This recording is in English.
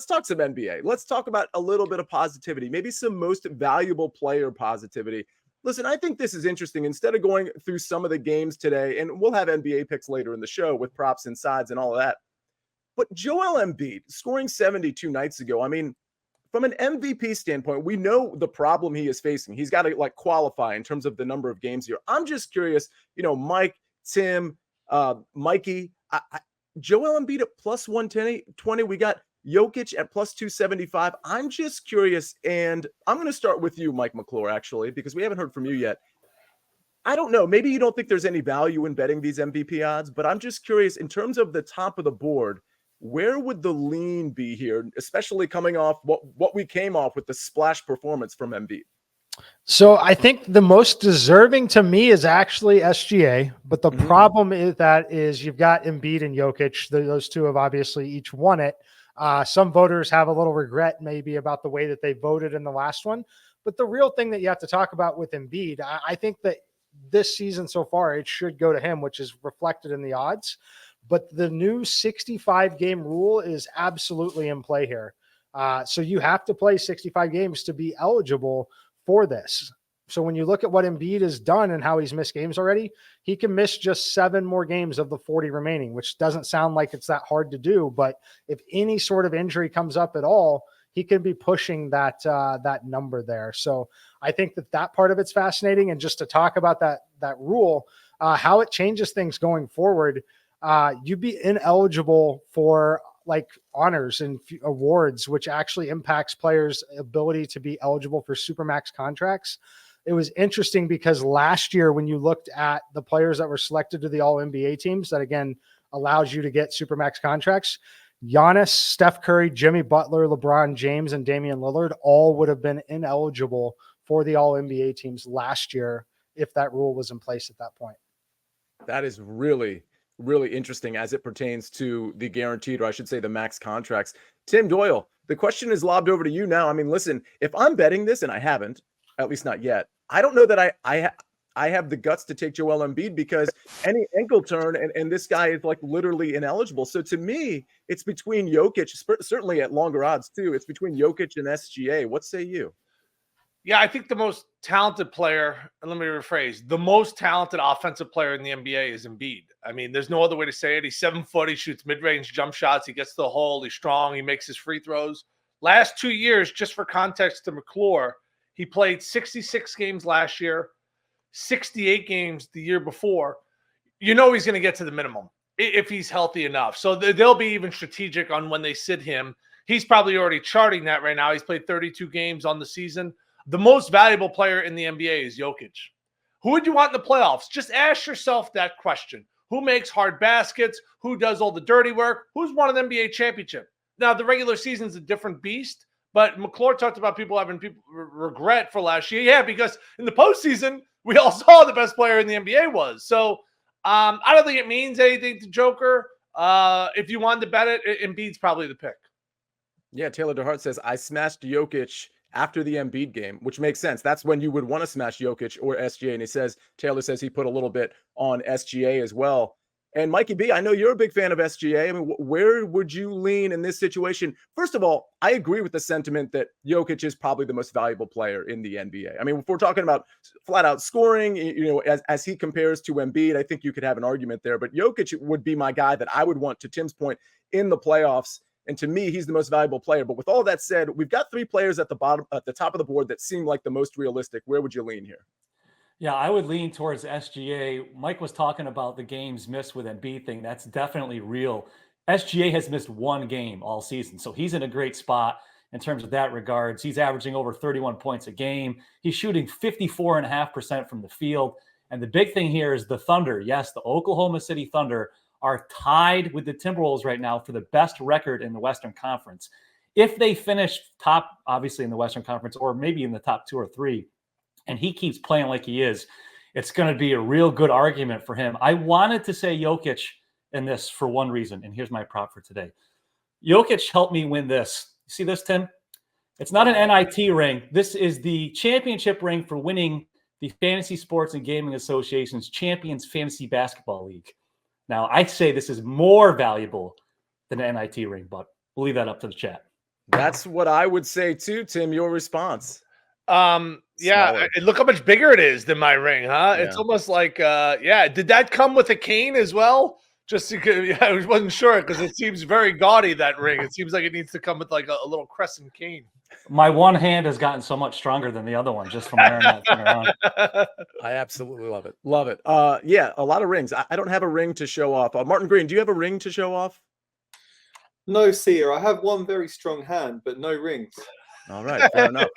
talk some NBA. Let's talk about a little bit of positivity, maybe some most valuable player positivity. Listen, I think this is interesting. Instead of going through some of the games today, and we'll have NBA picks later in the show with props and sides and all of that. But Joel Embiid scoring 72 nights ago, I mean, from an MVP standpoint, we know the problem he is facing. He's got to qualify in terms of the number of games here. I'm just curious, Mike, Tim, Mikey, Joel Embiid at plus 120. We got Jokic at plus 275. I'm just curious, and I'm going to start with you, Mike McClure, actually, because we haven't heard from you yet. I don't know. Maybe you don't think there's any value in betting these MVP odds, but I'm just curious in terms of the top of the board, where would the lean be here, especially coming off what we came off with the splash performance from Embiid? So I think the most deserving to me is actually SGA, but the problem is you've got Embiid and Jokic. Those two have obviously each won it. Some voters have a little regret maybe about the way that they voted in the last one. But the real thing that you have to talk about with Embiid, I think that this season so far, it should go to him, which is reflected in the odds. But the new 65-game rule is absolutely in play here. So you have to play 65 games to be eligible for this. So when you look at what Embiid has done and how he's missed games already, he can miss just 7 more games of the 40 remaining, which doesn't sound like it's that hard to do. But if any sort of injury comes up at all, he can be pushing that number there. So I think that part of it's fascinating. And just to talk about that rule, how it changes things going forward, you'd be ineligible for like honors and awards, which actually impacts players' ability to be eligible for supermax contracts. It was interesting because last year, when you looked at the players that were selected to the all NBA teams, that again allows you to get supermax contracts, Giannis, Steph Curry, Jimmy Butler, LeBron James, and Damian Lillard all would have been ineligible for the all NBA teams last year if that rule was in place at that point. That is really interesting as it pertains to the guaranteed, or I should say the max contracts. Tim Doyle, the question is lobbed over to you now. I mean, listen, if I'm betting this, and I haven't, at least not yet, I don't know that I have the guts to take Joel Embiid because any ankle turn and this guy is like literally ineligible. So to me, it's between Jokic, certainly at longer odds too. It's between Jokic and SGA. What say you? Yeah, I think the most talented player, and let me rephrase, the most talented offensive player in the NBA is Embiid. I mean, there's no other way to say it. He's 7 foot. He shoots mid-range jump shots. He gets to the hole. He's strong. He makes his free throws. Last 2 years, just for context to McClure, he played 66 games last year, 68 games the year before. You know he's going to get to the minimum if he's healthy enough. So they'll be even strategic on when they sit him. He's probably already charting that right now. He's played 32 games on the season. The most valuable player in the NBA is Jokic. Who would you want in the playoffs? Just ask yourself that question. Who makes hard baskets? Who does all the dirty work? Who's won an NBA championship? Now, the regular season is a different beast, but McClure talked about people having regret for last year. Yeah, because in the postseason, we all saw the best player in the NBA was. So I don't think it means anything to Joker. If you wanted to bet it, Embiid's probably the pick. Yeah, Taylor DeHart says, I smashed Jokic after the Embiid game, which makes sense. That's when you would want to smash Jokic or SGA. And Taylor says he put a little bit on SGA as well. And Mikey B, I know you're a big fan of SGA. I mean, where would you lean in this situation? First of all, I agree with the sentiment that Jokic is probably the most valuable player in the NBA. I mean, if we're talking about flat out scoring, as he compares to Embiid, I think you could have an argument there. But Jokic would be my guy that I would want, to Tim's point, in the playoffs. And to me, he's the most valuable player. But with all that said, we've got 3 players at the top of the board that seem like the most realistic. Where would you lean here? Yeah, I would lean towards SGA. Mike was talking about the games missed with Embiid thing. That's definitely real. SGA has missed 1 game all season, so he's in a great spot in terms of that regards. He's averaging over 31 points a game. He's shooting 54.5% from the field. And the big thing here is the Thunder. Yes, the Oklahoma City Thunder are tied with the Timberwolves right now for the best record in the Western Conference. If they finish top, obviously in the Western Conference, or maybe in the top 2 or 3, and he keeps playing like he is, it's going to be a real good argument for him. I wanted to say Jokic in this for one reason, and here's my prop for today. Jokic helped me win this. You see this, Tim? It's not an NIT ring. This is the championship ring for winning the Fantasy Sports and Gaming Association's Champions Fantasy Basketball League. Now, I say this is more valuable than an NIT ring, but we'll leave that up to the chat. That's what I would say too, Tim. Your response. Yeah, Smaller. look how much bigger it is than my ring, huh? Yeah. It's almost like, yeah. Did that come with a cane as well? Just because, yeah, I wasn't sure because it seems very gaudy, that ring. It seems like it needs to come with like a little crescent cane. My one hand has gotten so much stronger than the other one just from wearing that thing around. I absolutely love it. Love it. Yeah, a lot of rings. I don't have a ring to show off. Martin Green, do you have a ring to show off? No, Seer. I have one very strong hand, but no rings. All right, fair enough.